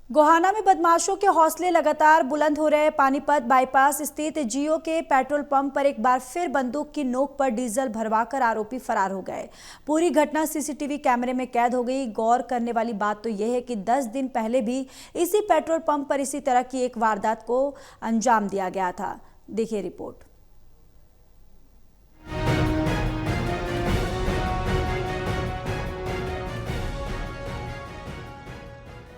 गोहाना में बदमाशों के हौसले लगातार बुलंद हो रहे। पानीपत बाईपास स्थित जियो के पेट्रोल पंप पर एक बार फिर बंदूक की नोक पर डीजल भरवाकर आरोपी फरार हो गए। पूरी घटना सीसीटीवी कैमरे में कैद हो गई। गौर करने वाली बात तो यह है कि 10 दिन पहले भी इसी पेट्रोल पंप पर इसी तरह की एक वारदात को अंजाम दिया गया था। देखिए रिपोर्ट।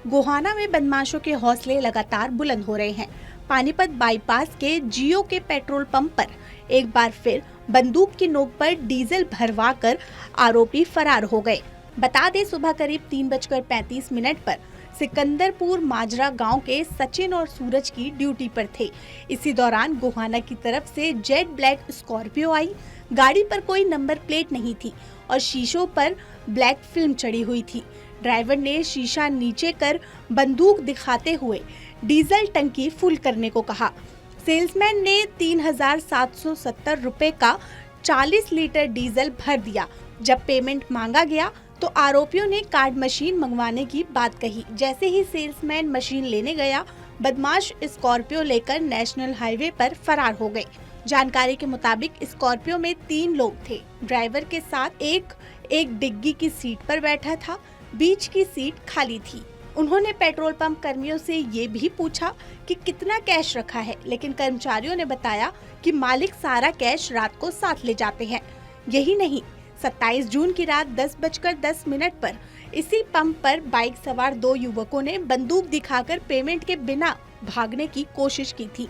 गोहाना में बदमाशों के हौसले लगातार बुलंद हो रहे हैं। पानीपत बाईपास के जियो के पेट्रोल पंप पर एक बार फिर बंदूक की नोक पर डीजल भरवाकर आरोपी फरार हो गए। बता दें, सुबह करीब 3:35 पर सिकंदरपुर माजरा गांव के सचिन और सूरज की ड्यूटी पर थे। इसी दौरान गोहाना की तरफ से जेट ब्लैक स्कॉर्पियो आई। गाड़ी पर कोई नंबर प्लेट नहीं थी और शीशों पर ब्लैक फिल्म चढ़ी हुई थी। ड्राइवर ने शीशा नीचे कर बंदूक दिखाते हुए डीजल टंकी फुल करने को कहा। सेल्समैन ने 3,770 रुपए का 40 लीटर डीजल भर दिया। जब पेमेंट मांगा गया तो आरोपियों ने कार्ड मशीन मंगवाने की बात कही। जैसे ही सेल्समैन मशीन लेने गया, बदमाश स्कॉर्पियो लेकर नेशनल हाईवे पर फरार हो गए। जानकारी के मुताबिक स्कॉर्पियो में 3 लोग थे। ड्राइवर के साथ एक डिग्गी की सीट पर बैठा था, बीच की सीट खाली थी। उन्होंने पेट्रोल पंप कर्मियों से ये भी पूछा कि कितना कैश रखा है, लेकिन कर्मचारियों ने बताया कि मालिक सारा कैश रात को साथ ले जाते हैं। यही नहीं, 27 जून की रात 10:10 पर इसी पंप पर बाइक सवार 2 युवकों ने बंदूक दिखाकर पेमेंट के बिना भागने की कोशिश की थी।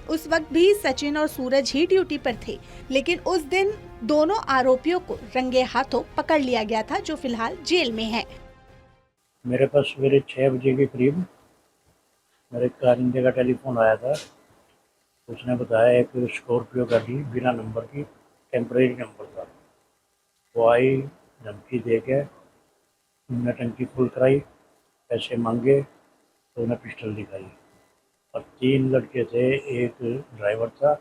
उस वक्त भी सचिन और सूरज ही ड्यूटी पर थे, लेकिन उस दिन दोनों आरोपियों को रंगे हाथों पकड़ लिया गया था, जो फिलहाल जेल में है। मेरे पास सवेरे 6 बजे के करीब मेरे कारिंदे का टेलीफोन आया था। उसने बताया एक स्कॉर्पियो गाड़ी बिना नंबर की टेम्परेरी नंबर था। वो आई, धमकी दे के उन्होंने टंकी फुल कराई, पैसे मांगे तो उन्हें पिस्टल दिखाई और 3 लड़के थे। एक ड्राइवर था,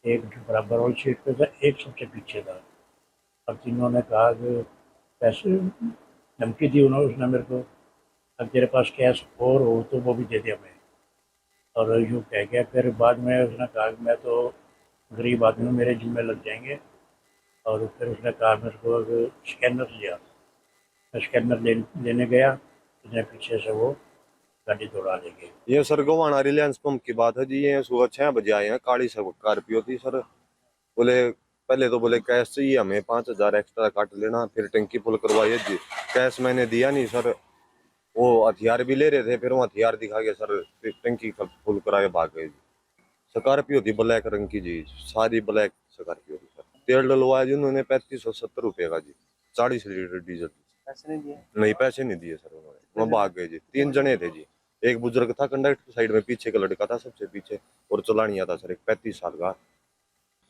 एक बराबर वाली सीट पे था, एक सबसे पीछे था और तीनों ने कहा कि पैसे धमकी दी उसने मेरे को, अब तेरे पास कैश और हो तो वो भी दे दिया मैं, और यूँ कह गया। फिर बाद में उसने कहा कि मैं तो गरीब आदमी हूँ, मेरे जिम्मे लग जाएंगे। और फिर उसने कहा मेरे को स्कैनर लिया, मैं स्कैनर लेने गया, उसने पीछे से वो गाड़ी दौड़ा ले गई। ये सर गोवाना रिलायंस पंप की बात है जी। ये सुबह 6 बजे आए हैं, काली स्कॉर्पियो थी सर। बोले पहले तो बोले कैश चाहिए हमें, 5,000 एक्स्ट्रा काट लेना, फिर टंकी फुल करवाइए जी। कैश मैंने दिया नहीं सर। वो हथियार भी ले रहे थे, फिर वो हथियार दिखा के सर टंकी फुल करा के भाग गए जी। स्कॉर्पियो थी ब्लैक रंग की जी, सारी ब्लैक स्कॉर्पियो थी सर। तेल डलवाया जी उन्होंने 3570 रुपये का जी, 40 लीटर डीजल। पैसे नहीं दिए? नहीं, पैसे नहीं दिए सर उन्होंने, वो भाग गए जी। 3 जने थे जी, एक बुजुर्ग था कंडक्टर साइड में, पीछे का लड़का था सबसे पीछे, और चलानिया था सर एक 35 साल का,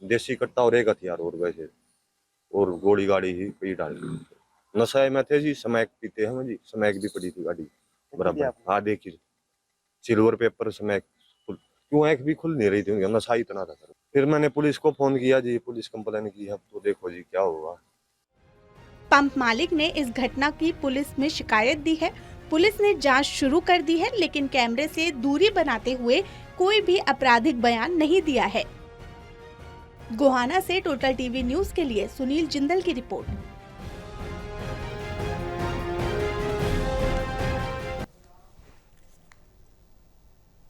देसी कट्टा और एक हथियार और वैसे, और गोली गाड़ी ही कई डाल दी। नशे में थे जी, स्मैक पीते हैं जी, स्मैक भी पड़ी थी गाड़ी बराबर। हाँ देखिए, सिल्वर पेपर स्मैक, क्यों आँख भी खुल नहीं रही थी, नशा इतना था सर। फिर मैंने पुलिस को फोन किया जी, पुलिस कंप्लेन की, अब तो देखो जी क्या होगा। पंप मालिक ने इस घटना की पुलिस में शिकायत दी है। पुलिस ने जांच शुरू कर दी है, लेकिन कैमरे से दूरी बनाते हुए कोई भी आपराधिक बयान नहीं दिया है। गोहाना से टोटल टीवी न्यूज़ के लिए सुनील जिंदल की रिपोर्ट।